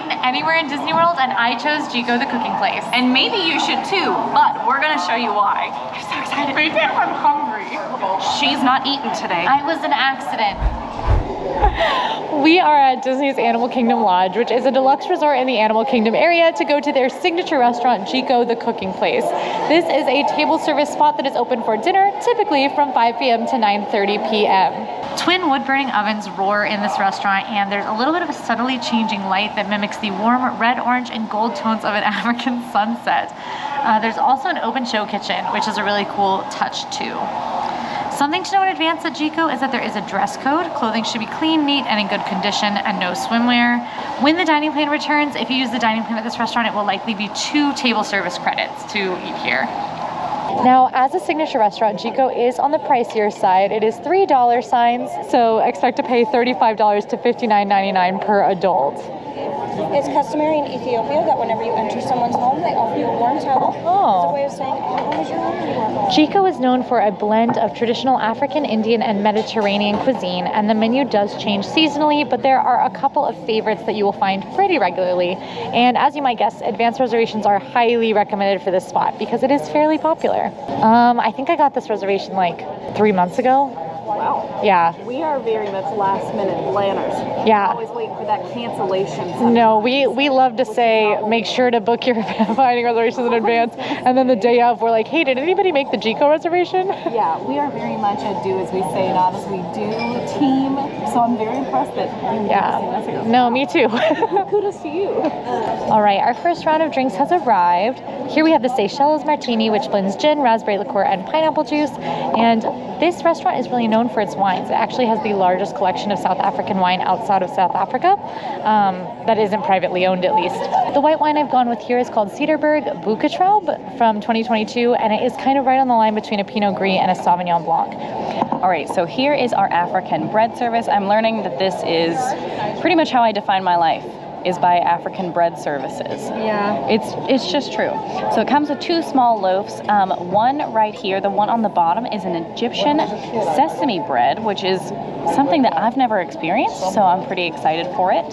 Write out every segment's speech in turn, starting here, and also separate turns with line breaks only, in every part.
eaten anywhere in Disney World, and I chose Jiko the cooking place.
And maybe you should too, but we're gonna show you why.
I'm so excited. I'm hungry.
She's not eaten today.
I was an accident. We are at Disney's Animal Kingdom Lodge, which is a deluxe resort in the Animal Kingdom area, to go to their signature restaurant, Jiko the cooking place. This is a table service spot that is open for dinner, typically from 5 p.m. to 9:30 p.m. Twin wood-burning ovens roar in this restaurant, and there's a little bit of a subtly changing light that mimics the warm red, orange, and gold tones of an African sunset. There's also an open show kitchen, which is a really cool touch too. Something to know in advance at Jiko is that there is a dress code. Clothing should be clean, neat, and in good condition, and no swimwear. When the dining plan returns, if you use the dining plan at this restaurant, it will likely be 2 table service credits to eat here. Now, as a signature restaurant, Jiko is on the pricier side. It is $3 signs, so expect to pay $35 to $59.99 per adult.
It's customary in Ethiopia that whenever you enter someone's home, they offer you a warm towel. It's a way of saying, your home is your home and you are home.
Jiko is known for a blend of traditional African, Indian, and Mediterranean cuisine, and the menu does change seasonally, but there are a couple of favorites that you will find pretty regularly. And as you might guess, advanced reservations are highly recommended for this spot because it is fairly popular. I think I got this reservation like 3 months ago.
Wow.
Yeah.
We are very much last minute planners.
Yeah.
Always waiting for that cancellation. Sometimes.
No, we love to say, make sure to book your dining reservations in advance. And then the day of, we're like, hey, did anybody make the Jiko reservation?
Yeah, we are very much a do as we say, not as we do team. So I'm very impressed that you
Yeah. No, me too.
Kudos to you.
All right, our first round of drinks has arrived. Here we have the Seychelles Martini, which blends gin, raspberry liqueur, and pineapple juice. And this restaurant is really known for its wines. It actually has the largest collection of South African wine outside of South Africa that isn't privately owned, at least. The white wine I've gone with here is called Cederberg Buchetraub from 2022, and it is kind of right on the line between a Pinot Gris and a Sauvignon Blanc.
All right, so here is our African bread service. I'm learning that this is pretty much how I define my life, is by African bread services.
Yeah.
It's just true. So it comes with 2 small loaves. One right here, the one on the bottom, is an Egyptian sesame bread, which is something that I've never experienced, so I'm pretty excited for it.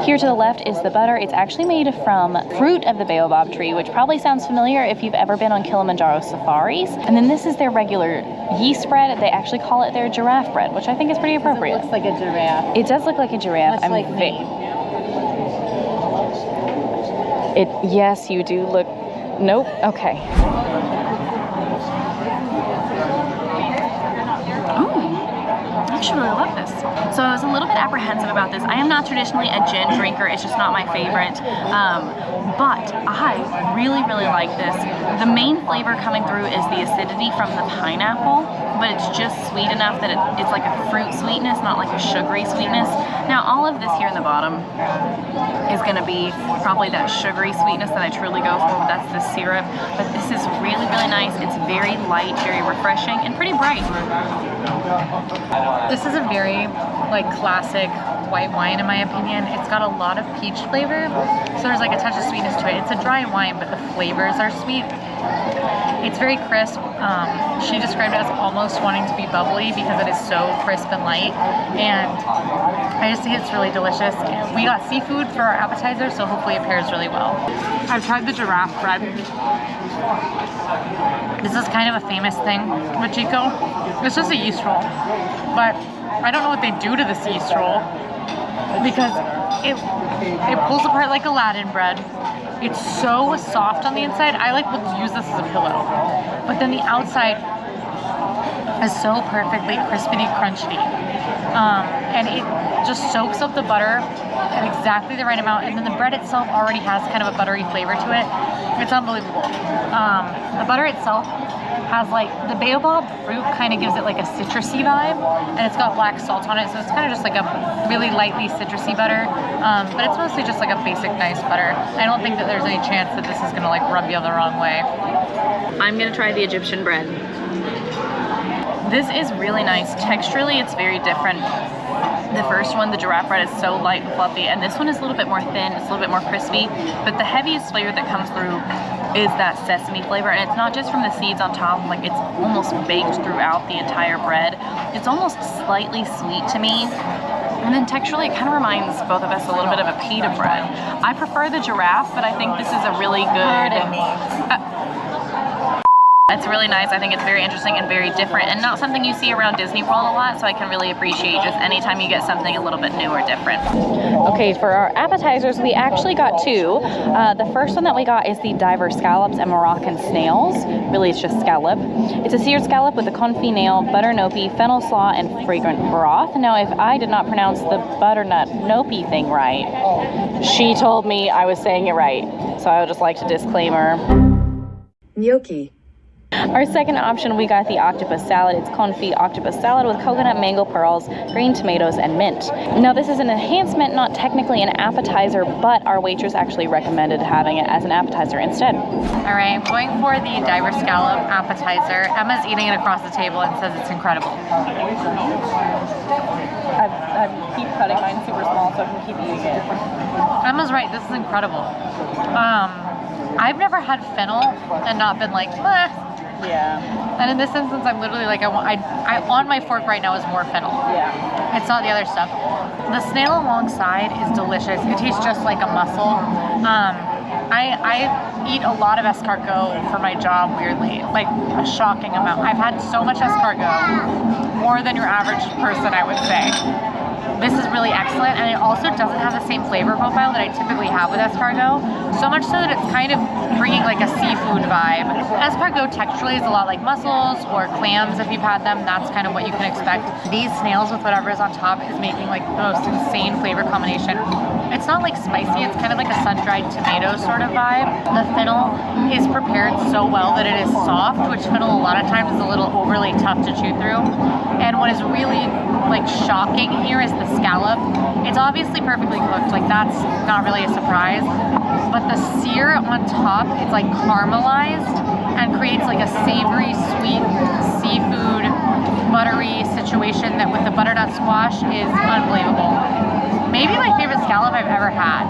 Here to the left is the butter. It's actually made from fruit of the baobab tree, which probably sounds familiar if you've ever been on Kilimanjaro safaris. And then this is their regular yeast bread. They actually call it their giraffe bread, which I think is pretty appropriate.
It looks like a giraffe.
It does look like a giraffe.
Much like me.
Yes, you do look. Nope. Okay.
Actually, I love this. So I was a little bit apprehensive about this. I am not traditionally a gin drinker. It's just not my favorite. But I really, really like this. The main flavor coming through is the acidity from the pineapple, but it's just sweet enough that it's like a fruit sweetness, not like a sugary sweetness. Now, all of this here in the bottom is going to be probably that sugary sweetness that I truly go for. That's the syrup. But this is really, really nice. It's very light, very refreshing, and pretty bright.
This is a very classic white wine in my opinion. It's got a lot of peach flavor, so there's like a touch of sweetness to it. It's a dry wine, but the flavors are sweet. It's very crisp. She described it as almost wanting to be bubbly because it is so crisp and light, and I just think it's really delicious. We got seafood for our appetizer, so hopefully it pairs really well. I've tried the giraffe bread. This is kind of a famous thing with Jiko. It's just a yeast roll, but I don't know what they do to this yeast roll because it pulls apart like Aladdin bread. It's so soft on the inside. I would use this as a pillow, but then the outside is so perfectly crispity crunchy, and it just soaks up the butter at exactly the right amount, and then the bread itself already has kind of a buttery flavor to it. It's unbelievable. The butter itself has the baobab fruit kind of gives it like a citrusy vibe, and it's got black salt on it, so it's kind of just like a really lightly citrusy butter, but it's mostly just like a basic nice butter. I don't think that there's any chance that this is gonna rub you the wrong way.
I'm gonna try the Egyptian bread. This is really nice. Texturally, it's very different. The first one, the giraffe bread, is so light and fluffy, and this one is a little bit more thin, it's a little bit more crispy, but the heaviest flavor that comes through is that sesame flavor, and it's not just from the seeds on top, it's almost baked throughout the entire bread. It's almost slightly sweet to me, And then texturally, it kind of reminds both of us a little bit of a pita bread. I prefer the giraffe, but I think this is a really good... It's really nice. I think it's very interesting and very different and not something you see around Disney World a lot, so I can really appreciate just anytime you get something a little bit new or different.
Okay, for our appetizers, we actually got two. The first one that we got is the diver scallops and Moroccan snails. Really, it's just scallop. It's a seared scallop with a confit nail, butter nopi, fennel slaw, and fragrant broth. Now, if I did not pronounce the butternut nopi thing right, she told me I was saying it right. So I would just like to disclaimer.
Gnocchi.
Our second option, we got the octopus salad. It's confit octopus salad with coconut, mango pearls, green tomatoes, and mint. Now, this is an enhancement, not technically an appetizer, but our waitress actually recommended having it as an appetizer instead.
All right, I'm going for the diver scallop appetizer. Emma's eating it across the table and says it's incredible.
I keep cutting mine super small so I can keep eating it.
Emma's right, this is incredible. I've never had fennel and not been like, meh.
Yeah.
And in this instance, I'm literally like, I on my fork right now is more fennel.
Yeah.
It's not the other stuff. The snail alongside is delicious. It tastes just like a mussel. I eat a lot of escargot for my job, weirdly, like a shocking amount. I've had so much escargot, more than your average person, I would say. This is really excellent, and it also doesn't have the same flavor profile that I typically have with escargot, so much so that it's kind of bringing like a seafood vibe. Escargot texturally is a lot like mussels or clams if you've had them. That's kind of what you can expect. These snails with whatever is on top is making like the most insane flavor combination. It's not like spicy, it's kind of like a sun-dried tomato sort of vibe. The fennel is prepared so well that it is soft, which fennel a lot of times is a little overly tough to chew through. And what is really like shocking here is the scallop. It's obviously perfectly cooked, like that's not really a surprise, but the sear on top, it's like caramelized and creates like a savory, sweet seafood, buttery situation that with the butternut squash is unbelievable. Maybe my favorite scallop I've ever had.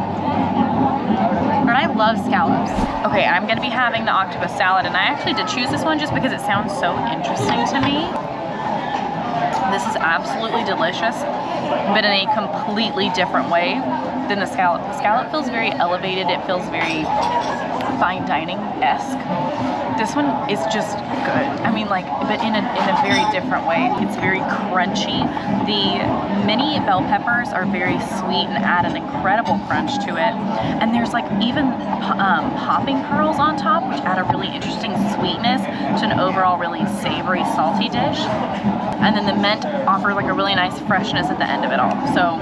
And I love scallops.
Okay, I'm gonna be having the octopus salad, and I actually did choose this one just because it sounds so interesting to me. This is absolutely delicious, but in a completely different way than the scallop. The scallop feels very elevated, it feels very fine dining-esque. This one is just good. I mean, like, but in a very different way. It's very crunchy. The mini bell peppers are very sweet and add an incredible crunch to it. And there's like even popping pearls on top, which add a really interesting sweetness to an overall really savory, salty dish. And then the mint offers like a really nice freshness at the end of it all. So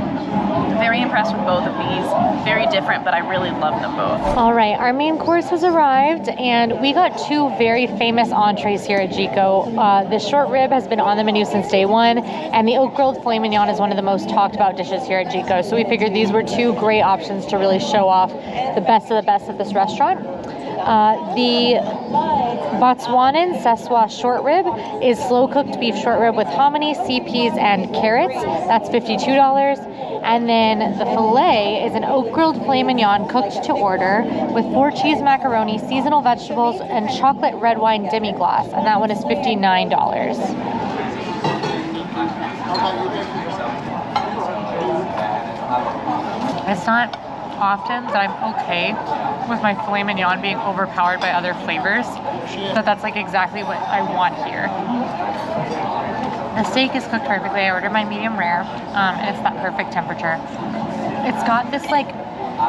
very impressed with both of these. Very different, but I really love them both.
All right, our main course has arrived, and we got two very famous entrees here at Jiko. The short rib has been on the menu since day one, and the oak grilled filet mignon is one of the most talked about dishes here at Jiko. So we figured these were two great options to really show off the best of this restaurant. The Botswanan Seswa short rib is slow-cooked beef short rib with hominy, sea peas, and carrots. That's $52. And then the filet is an oak-grilled filet mignon cooked to order with 4 cheese macaroni, seasonal vegetables, and chocolate red wine demi-glace. And that one is $59. It's not often that I'm okay with my filet mignon being overpowered by other flavors, but that's like exactly what I want here. The steak is cooked perfectly. I ordered my medium rare, and it's that perfect temperature. It's got this like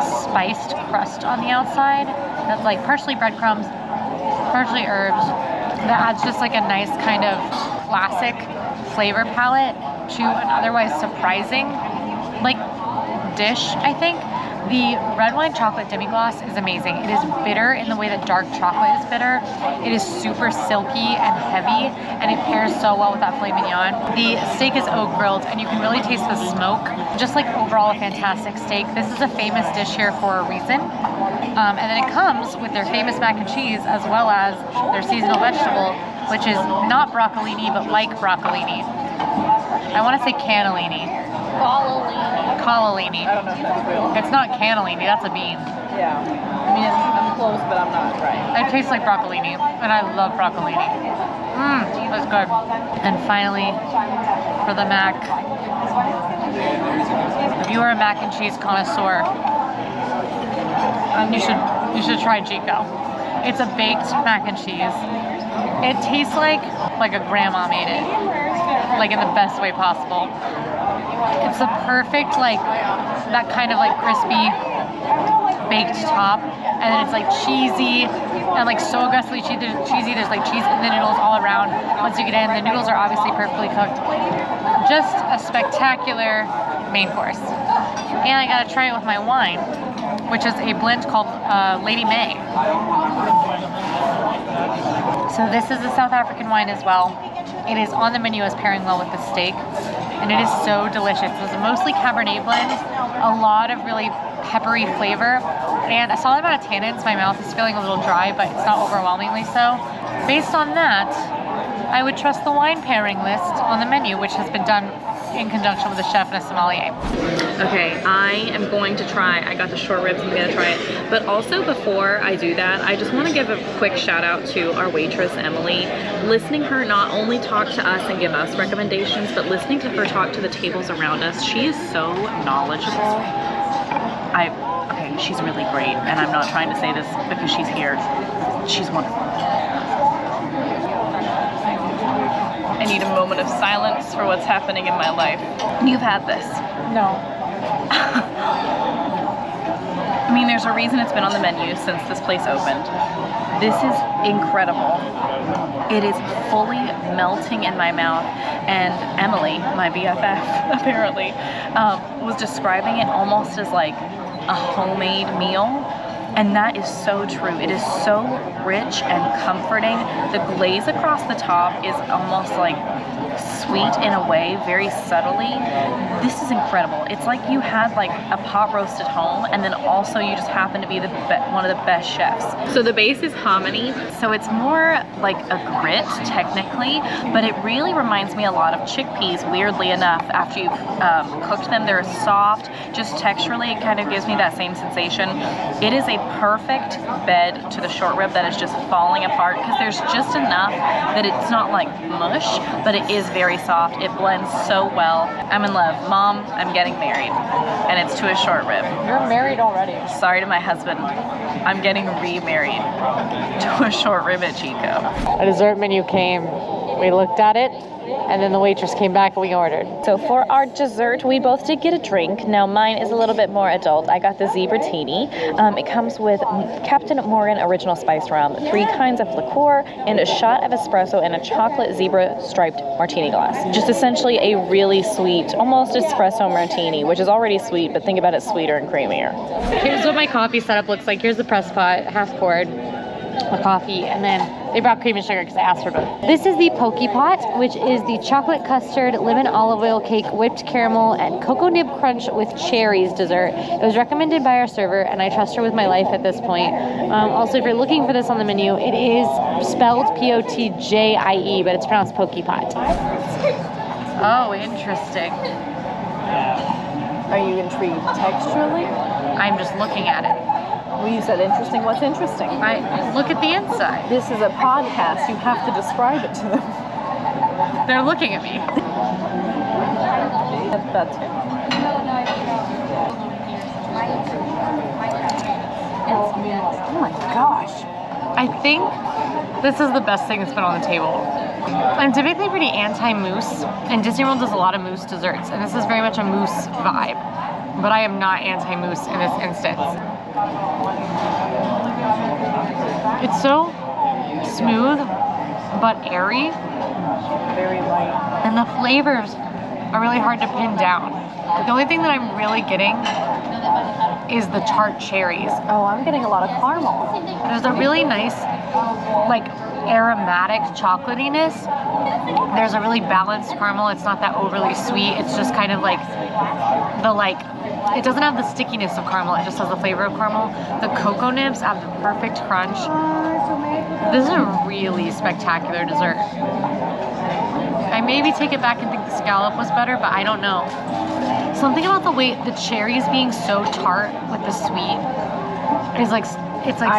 spiced crust on the outside that's like partially breadcrumbs, partially herbs, that adds just like a nice kind of classic flavor palette to an otherwise surprising like dish, I think. The red wine chocolate demi-glace is amazing. It is bitter in the way that dark chocolate is bitter. It is super silky and heavy, and it pairs so well with that filet mignon. The steak is oak grilled, and you can really taste the smoke. Just like overall a fantastic steak. This is a famous dish here for a reason. And then it comes with their famous mac and cheese, as well as their seasonal vegetable, which is not broccolini, but like broccolini. I want to say cannellini. Cannellini.
I don't know if that's real.
It's not cannellini, that's a bean.
Yeah. I mean, I'm close, but I'm not right.
It tastes like broccolini, and I love broccolini. That's good. And finally, for the mac, If you are a mac and cheese connoisseur, you should try Jiko. It's a baked mac and cheese. It tastes like a grandma made it, like in the best way possible. It's the perfect that kind of crispy baked top, and then it's cheesy and so aggressively cheesy. There's cheese in the noodles all around. Once you get in, the noodles are obviously perfectly cooked. Just a spectacular main course. And I gotta try it with my wine, which is a blend called Lady May. So this is a South African wine as well. It is on the menu as pairing well with the steak, and it is so delicious. It's mostly Cabernet blend, a lot of really peppery flavor, and a solid amount of tannins. My mouth is feeling a little dry, but it's not overwhelmingly so. Based on that, I would trust the wine pairing list on the menu, which has been done in conjunction with a chef and a sommelier.
Okay, I am going to try. I got the short ribs, I'm gonna try it. But also before I do that, I just wanna give a quick shout out to our waitress, Emily. Listening her not only talk to us and give us recommendations, but listening to her talk to the tables around us, she is so knowledgeable. Okay, she's really great, and I'm not trying to say this because she's here. She's wonderful. I need a moment of silence for what's happening in my life. You've had this.
No.
I mean, there's a reason it's been on the menu since this place opened. This is incredible. It is fully melting in my mouth, and Emily, my BFF, apparently, was describing it almost as a homemade meal. And that is so true. It is so rich and comforting. The glaze across the top is almost sweet in a way, very subtly. This is incredible. It's like you had a pot roast at home, and then also you just happen to be one of the best chefs. So the base is hominy, so it's more like a grit technically, but it really reminds me a lot of chickpeas, weirdly enough. After you've cooked them, they're soft. Just texturally, it kind of gives me that same sensation. It is a perfect bed to the short rib that is just falling apart, because there's just enough that it's not mush, but it is very soft. It blends so well. I'm in love. Mom, I'm getting married, and it's to a short rib.
You're married already.
Sorry to my husband. I'm getting remarried to a short rib at Chico.
A dessert menu came. We looked at it, and then the waitress came back and we ordered.
So for our dessert, we both did get a drink. Now mine is a little bit more adult. I got the Zebratini. It comes with Captain Morgan Original Spice Rum, 3 kinds of liqueur, and a shot of espresso in a chocolate zebra striped martini glass. Just essentially a really sweet, almost espresso martini, which is already sweet, but think about it sweeter and creamier.
Here's what my coffee setup looks like. Here's the press pot, half poured, a coffee, and then they brought cream and sugar because I asked for both. This is the Poke Pot, which is the chocolate custard, lemon olive oil cake, whipped caramel, and cocoa nib crunch with cherries dessert. It was recommended by our server, and I trust her with my life at this point. Also, if you're looking for this on the menu, it is spelled Potjie, but it's pronounced Poke Pot. Oh, interesting.
Are you intrigued texturally?
I'm just looking at it.
Well, you said interesting. What's interesting?
I look at the inside.
This is a podcast. You have to describe it to them.
They're looking at me.
That's oh my gosh.
I think this is the best thing that's been on the table. I'm typically pretty anti-mousse, and Disney World does a lot of mousse desserts, and this is very much a mousse vibe. But I am not anti-mousse in this instance. It's so smooth, but airy.
Very light.
And the flavors are really hard to pin down. The only thing that I'm really getting is the tart cherries.
Oh, I'm getting a lot of caramel.
There's a really nice, aromatic chocolatiness. There's a really balanced caramel. It's not that overly sweet. It's just kind of it doesn't have the stickiness of caramel. It just has the flavor of caramel. The cocoa nibs have the perfect crunch. This is a really spectacular dessert. I maybe take it back and think the scallop was better, but I don't know. Something about the cherries being so tart with the sweet is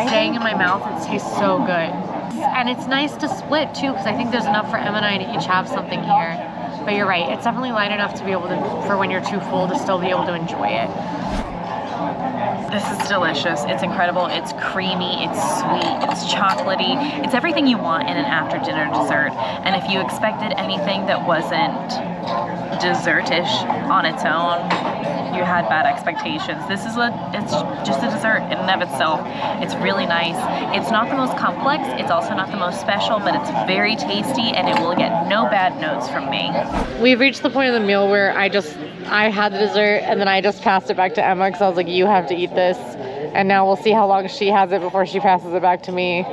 staying in my mouth. It tastes so good. And it's nice to split too, because I think there's enough for Emma and I to each have something here. But you're right, it's definitely light enough to be able to, for when you're too full, to still be able to enjoy it.
This is delicious. It's incredible. It's creamy, it's sweet, it's chocolatey. It's everything you want in an after dinner dessert. And if you expected anything that wasn't dessert-ish on its own, you had bad expectations. It's just a dessert in and of itself. It's really nice. It's not the most complex, it's also not the most special, but it's very tasty and it will get no bad notes from me.
We've reached the point of the meal where I had the dessert and then I just passed it back to Emma because I was like, you have to eat this. And now we'll see how long she has it before she passes it back to me.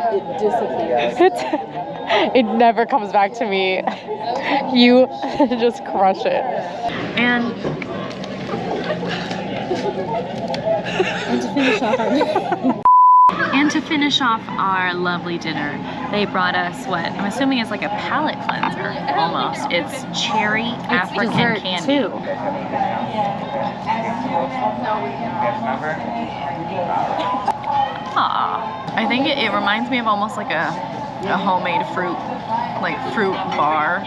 It disappears.
It never comes back to me. You just crush it.
And to finish off our lovely dinner, they brought us what I'm assuming is like a palate cleanser almost. It's cherry African
dessert
candy.
too.
I think it reminds me of almost like a homemade fruit bar.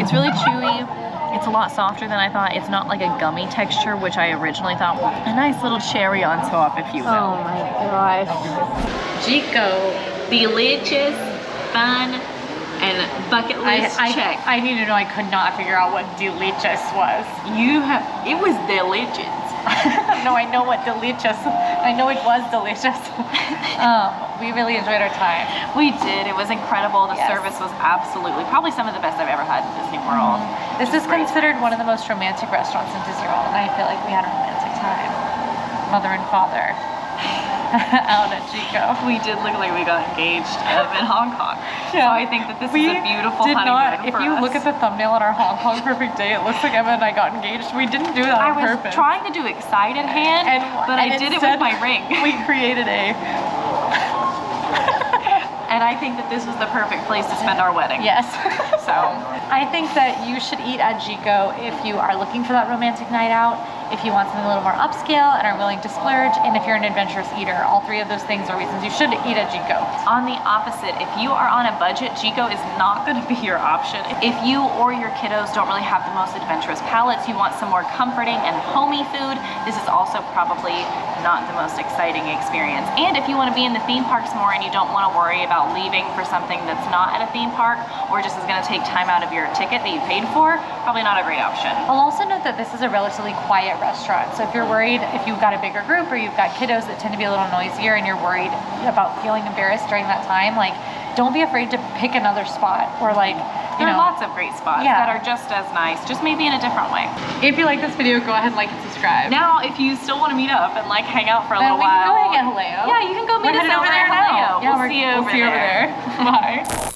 It's really chewy. It's a lot softer than I thought. It's not like a gummy texture, which I originally thought. A nice little cherry on top, if you will.
Oh my gosh.
Jiko, delicious, fun, and bucket list check.
I need to know. I could not figure out what delicious was.
It was delicious.
No, I know what delicious. I know it was delicious. We really enjoyed our time.
We did. It was incredible. The service was absolutely probably some of the best I've ever had in Disney World.
This is considered one of the most romantic restaurants in Disney World, and I feel like we had a romantic time. Mother and father out at Chico.
We did look like we got engaged in Hong Kong.
Yeah.
So I think that this is a beautiful honeymoon
If
for
you
us.
look at the thumbnail on our Hong Kong perfect day, it looks like Emma and I got engaged. We didn't do that
I
on
was
purpose.
trying to do excited hand, but I did it with my ring.
We created a...
And I think that this was the perfect place to spend our wedding.
Yes.
So
I think that you should eat at Jiko if you are looking for that romantic night out, if you want something a little more upscale and are willing to splurge, and if you're an adventurous eater. All three of those things are reasons you should eat at Jiko.
on the opposite, if you are on a budget, Jiko is not going to be your option. If you or your kiddos don't really have the most adventurous palates, you want some more comforting and homey food, this is also probably not the most exciting experience. And if you want to be in the theme parks more and you don't want to worry about leaving for something that's not at a theme park or just is going to take time out of your ticket that you paid for, probably not a great option.
I'll also note that this is a relatively quiet restaurant. So if you're worried, if you've got a bigger group or you've got kiddos that tend to be a little noisier and you're worried about feeling embarrassed during that time, like, don't be afraid to pick another spot or like,
There are lots of great spots
Yeah.
that are just as nice, just maybe in a different way.
If you like this video, go ahead and like and subscribe.
Now, if you still want to meet up and like hang out for a
Then
little
we can
while,
go hang at Haleo.
Yeah, you can go meet us
We're headed
over
over
there
there
at
now.
Haleo.
Yeah,
We'll see you over
there. Bye.